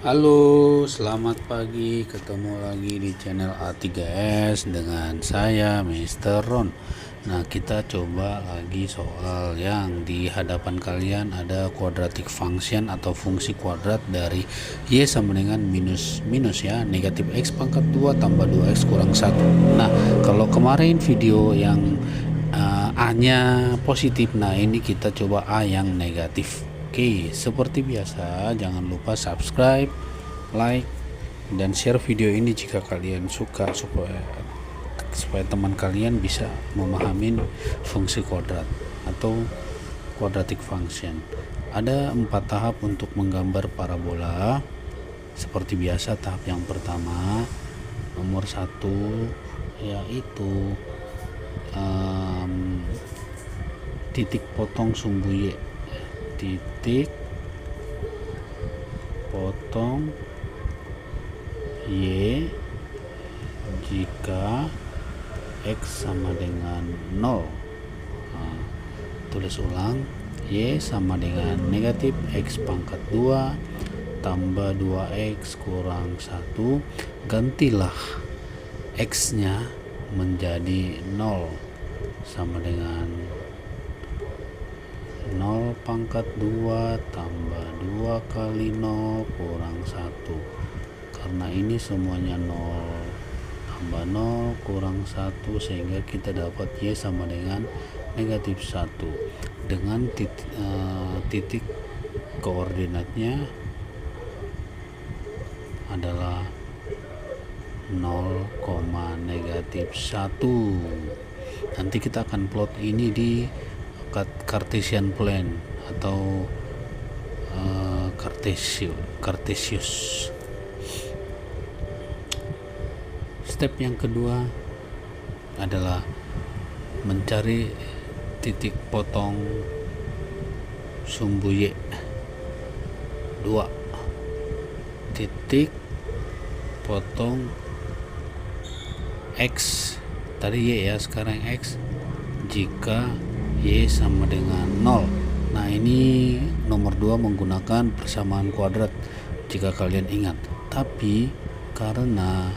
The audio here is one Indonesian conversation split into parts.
Halo, selamat pagi. Ketemu lagi di channel A3S dengan saya Mr. Ron. Nah, kita coba lagi soal yang di hadapan kalian ada quadratic function atau fungsi kuadrat dari Y sama dengan minus ya, negatif X pangkat 2 tambah 2X kurang 1. Nah, kalau kemarin video yang A nya positif, nah ini kita coba A yang negatif. Oke, seperti biasa jangan lupa subscribe, like, dan share video ini jika kalian suka, supaya teman kalian bisa memahami fungsi kuadrat atau quadratic function. Ada 4 tahap untuk menggambar parabola. Seperti biasa, tahap yang pertama nomor 1 yaitu titik potong sumbu Y. Titik potong Y jika X sama dengan 0. Nah, tulis ulang, Y sama dengan negatif X pangkat 2 tambah 2X kurang 1. Gantilah X nya menjadi 0 sama dengan 0 pangkat 2 tambah 2 kali 0 kurang 1. Karena ini semuanya 0 tambah 0 kurang 1, sehingga kita dapat Y sama dengan negatif 1 dengan titik koordinatnya adalah 0, negatif 1. Nanti kita akan plot ini di Cartesian plan atau Cartesius. Step yang kedua adalah mencari titik potong sumbu Y. 2 titik potong X, tadi Y ya, sekarang X, jika Y sama dengan 0. Nah, ini nomor 2 menggunakan persamaan kuadrat jika kalian ingat. Tapi karena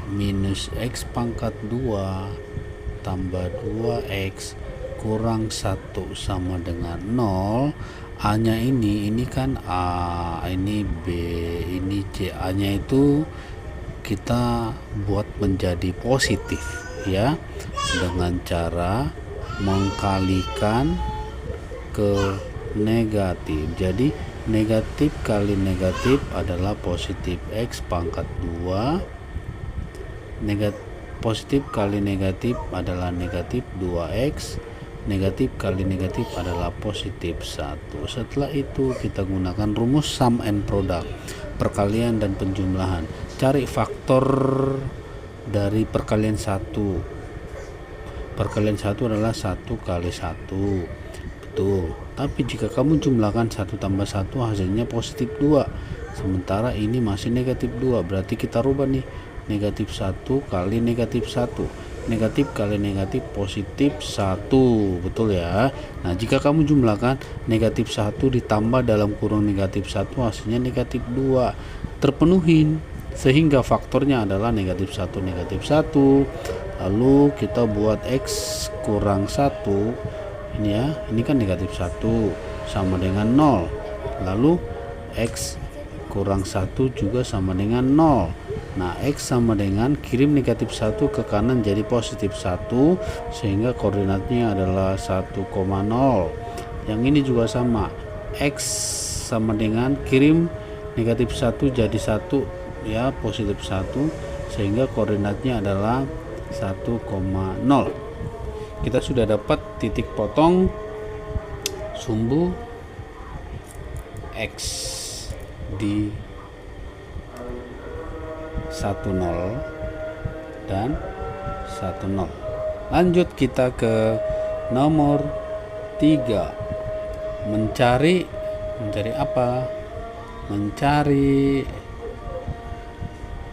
minus X pangkat 2 tambah 2X kurang 1 sama dengan 0, A nya ini kan A, ini B, ini C. A nya itu kita buat menjadi positif ya, dengan cara mengkalikan ke negatif. Jadi negatif kali negatif adalah positif X pangkat 2, positif kali negatif adalah negatif 2X, negatif kali negatif adalah positif 1. Setelah itu kita gunakan rumus sum and product, perkalian dan penjumlahan. Cari faktor dari perkalian 1. Perkalian 1 adalah 1 kali 1, betul. Tapi jika kamu jumlahkan 1 tambah 1 hasilnya positif 2, sementara ini masih negatif 2, berarti kita rubah nih, negatif 1 kali negatif 1, negatif kali negatif positif 1, betul ya. Nah, jika kamu jumlahkan negatif 1 ditambah dalam kurung negatif 1 hasilnya negatif 2, terpenuhin, sehingga faktornya adalah negatif 1, negatif 1. Lalu kita buat X kurang 1 ini ya, ini kan negatif 1 sama dengan 0. Lalu X kurang 1 juga sama dengan 0. Nah, X sama dengan kirim negatif 1 ke kanan jadi positif 1, sehingga koordinatnya adalah 1,0. Yang ini juga sama, X sama dengan kirim negatif 1 jadi 1 ya, positif 1, sehingga koordinatnya adalah 1,0. Kita sudah dapat titik potong sumbu X di 10 dan 10. Lanjut kita ke nomor 3. Mencari apa? Mencari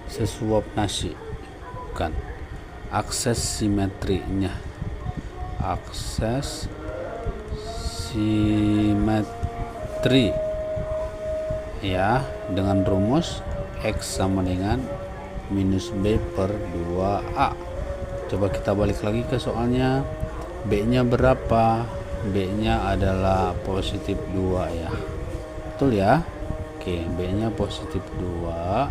sesuap nasi, bukan, akses simetrinya. Akses simetri ya, dengan rumus X sama dengan minus B per 2A. Coba kita balik lagi ke soalnya. B nya berapa? B nya adalah positif 2 ya, betul ya. Oke, B nya positif 2,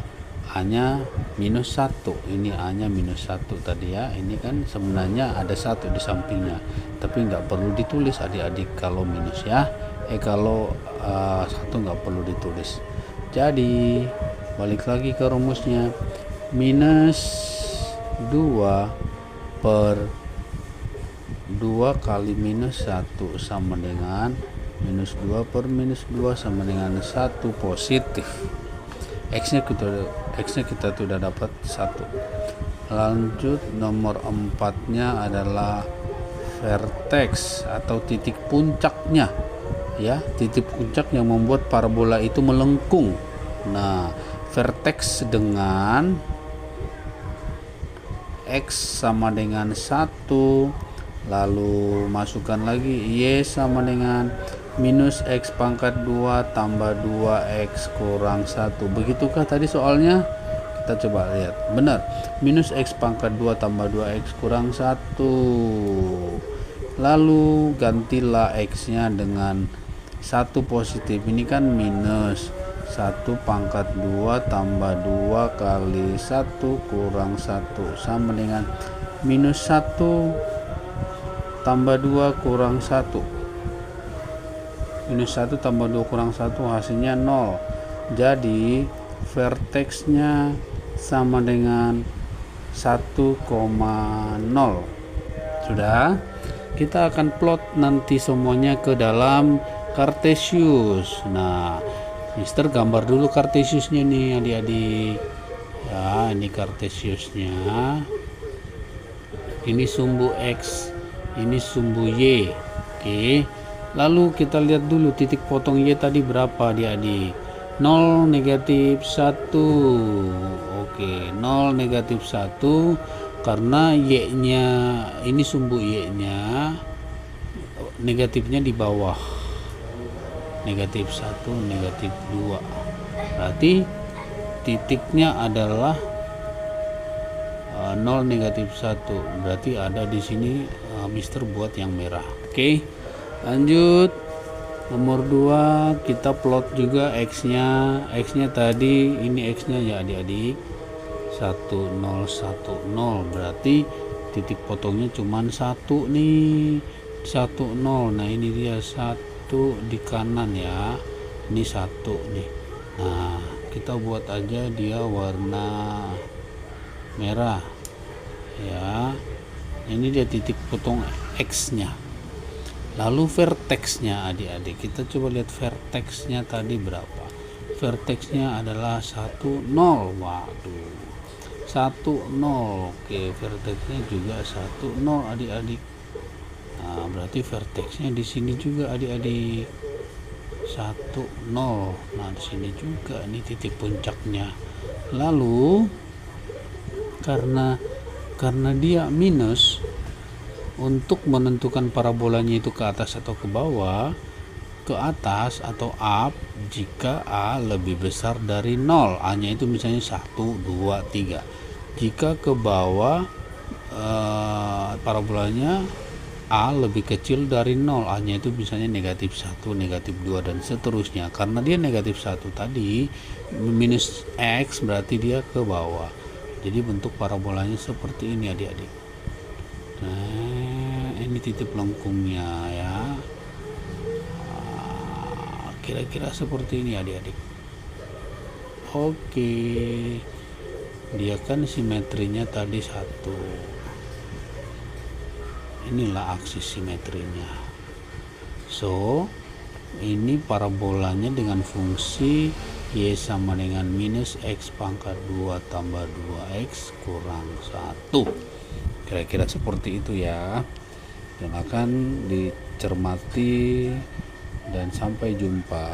A nya minus 1. Ini A nya minus 1 tadi ya. Ini kan sebenarnya ada 1 di sampingnya, tapi nggak perlu ditulis adik-adik kalau minus ya. Kalau 1 nggak perlu ditulis. Jadi balik lagi ke rumusnya, minus 2 per 2 kali minus 1 sama dengan minus 2 per minus 2 sama dengan 1 positif. X nya kita sudah dapat 1. Lanjut nomor 4 nya adalah vertex atau titik puncaknya ya, titik puncak yang membuat parabola itu melengkung. Nah, vertex dengan X sama dengan 1, lalu masukkan lagi Y sama dengan minus X pangkat 2 tambah 2X kurang 1. Begitukah tadi soalnya? Kita coba lihat. Benar, minus X pangkat 2 tambah 2X kurang 1. Lalu gantilah X nya dengan 1 positif. Ini kan minus 1 pangkat 2 tambah 2 kali 1 kurang 1 sama dengan minus 1 tambah 2 kurang 1. Minus 1 tambah 2 kurang 1 hasilnya 0. Jadi vertexnya sama dengan 1,0. Sudah, kita akan plot nanti semuanya ke dalam Cartesius. Nah, Mister gambar dulu Cartesiusnya nih adik-adik ya. Ini Cartesiusnya, ini sumbu X, ini sumbu Y. Oke, lalu kita lihat dulu titik potong Y tadi berapa adik-adik. 0 negatif 1. Oke, 0 negatif 1 karena Y nya ini sumbu Y nya negatifnya di bawah, negatif 1 negatif 2, berarti titiknya adalah 0 negatif 1, berarti ada di sini. Mister buat yang merah. Oke, lanjut nomor 2, kita plot juga X nya. X nya tadi ini X nya ya adik-adik 1 0 1 0, berarti titik potongnya cuman 1 nih, 1 0. Nah, ini dia 1 di kanan ya, ini 1 nih. Nah, kita buat aja dia warna merah ya. Ini dia titik potong X nya. Lalu vertexnya adik-adik, kita coba lihat vertexnya tadi berapa. Vertexnya adalah 1 0. Waduh, 1 0. Oke, vertexnya juga 1 0 adik-adik. Nah, berarti vertexnya di sini juga adik-adik 1 0. Nah, di sini juga ini titik puncaknya. Lalu karena dia minus, untuk menentukan parabolanya itu ke atas atau ke bawah, ke atas atau up jika A lebih besar dari 0. A nya itu misalnya 1 2 3. Jika ke bawah parabolanya A lebih kecil dari 0, A nya itu misalnya negatif 1 negatif 2 dan seterusnya. Karena dia negatif 1 tadi, minus X berarti dia ke bawah. Jadi bentuk parabolanya seperti ini adik-adik. Nah, ini titik lengkungnya ya. Kira-kira seperti ini adik-adik. Oke, dia kan simetrinya tadi 1. Inilah aksis simetrinya. So, ini parabolanya dengan fungsi Y sama dengan minus X pangkat 2 tambah 2X kurang 1. Kira-kira seperti itu ya. Silakan dicermati dan sampai jumpa.